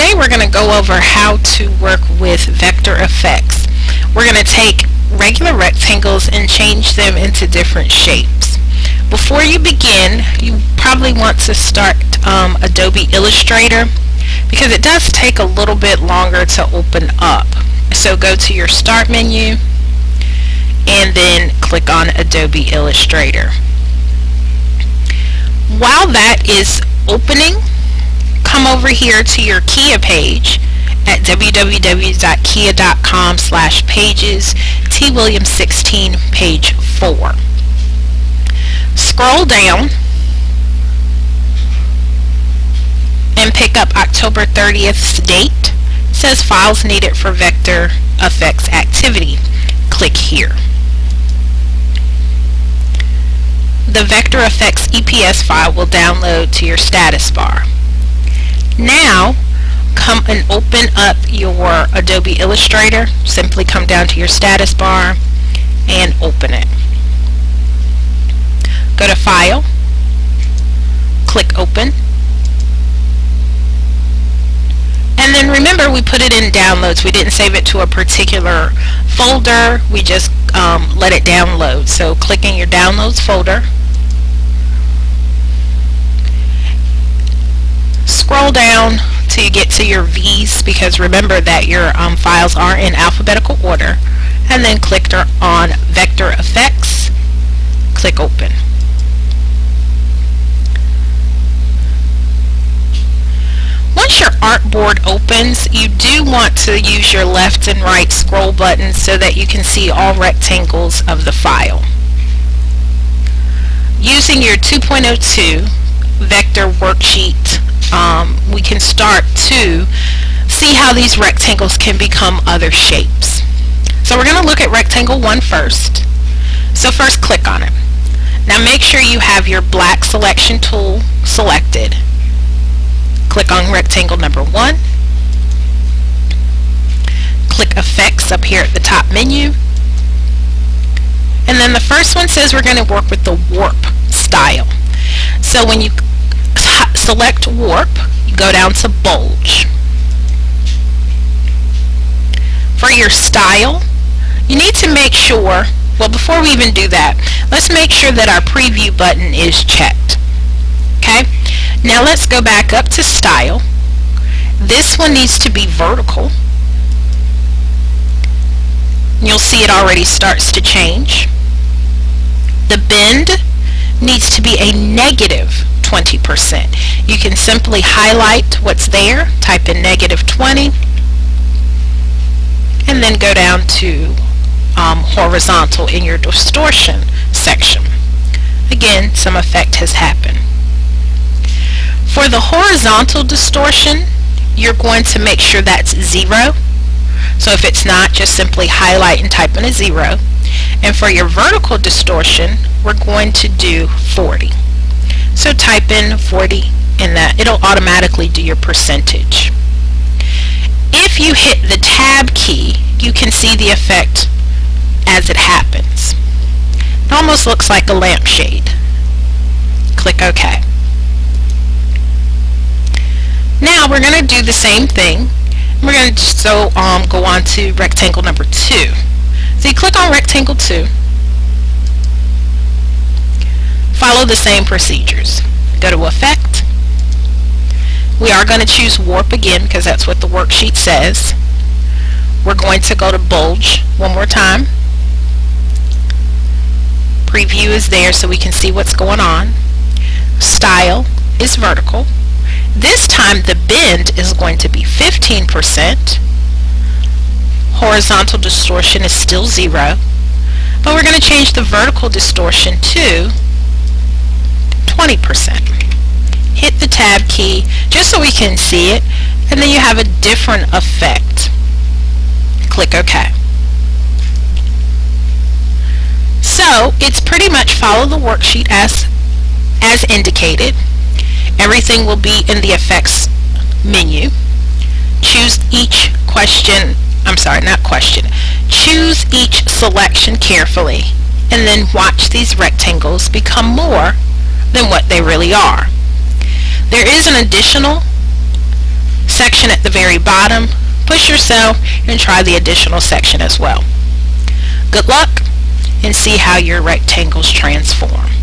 Today we're going to go over how to work with vector effects. We're going to take regular rectangles and change them into different shapes. Before you begin, you probably want to start Adobe Illustrator because it does take a little bit longer to open up. So go to your Start menu and then click on Adobe Illustrator. While that is opening, come over here to your Kia page at www.kia.com/pages, twilliams16, page 4. Scroll down and pick up October 30th's date. It says files needed for vector effects activity. Click here. The vector effects EPS file will download to your status bar. Now come and open up your Adobe Illustrator. Simply come down to your status bar and open it. Go to File, click Open, and then remember we put it in Downloads. We didn't save it to a particular folder, we just let it download. So click in your Downloads folder, scroll down till you get to your V's, because remember that your files are in alphabetical order, and then click on Vector Effects, click Open. Once your artboard opens, you do want to use your left and right scroll buttons so that you can see all rectangles of the file. Using your 2.02 vector worksheet, we can start to see how these rectangles can become other shapes. So we're going to look at rectangle 1 first. So first click on it. Now make sure you have your black selection tool selected. Click on rectangle number 1. Click Effects up here at the top menu. And then the first one says we're going to work with the warp style. So when you select warp, you go down to bulge. For your style, you need to make sure, well, before we even do that, let's make sure that our preview button is checked. Okay? Now let's go back up to style. This one needs to be vertical. You'll see it already starts to change. The bend needs to be a negative 20%. You can simply highlight what's there, type in -20, and then go down to horizontal in your distortion section. Again, some effect has happened. For the horizontal distortion, you're going to make sure that's 0. So if it's not, just simply highlight and type in a 0. And for your vertical distortion, we're going to do 40. So type in 40 and that it'll automatically do your percentage. If you hit the tab key, you can see the effect as it happens. It almost looks like a lampshade. Click OK. Now we're going to do the same thing. We're going to go on to rectangle number 2. So you click on rectangle 2. Follow the same procedures. Go to Effect. We are going to choose Warp again because that's what the worksheet says. We're going to go to Bulge one more time. Preview is there so we can see what's going on. Style is vertical. This time the bend is going to be 15%. Horizontal distortion is still 0. But we're going to change the vertical distortion to 20%. Hit the tab key just so we can see it, and then you have a different effect. Click OK. So it's pretty much follow the worksheet as indicated. Everything will be in the effects menu. Choose each choose each selection carefully, and then watch these rectangles become more than what they really are. There is an additional section section at the very bottom, push yourself and try the additional section as well. Good luck, and see how your rectangles transform.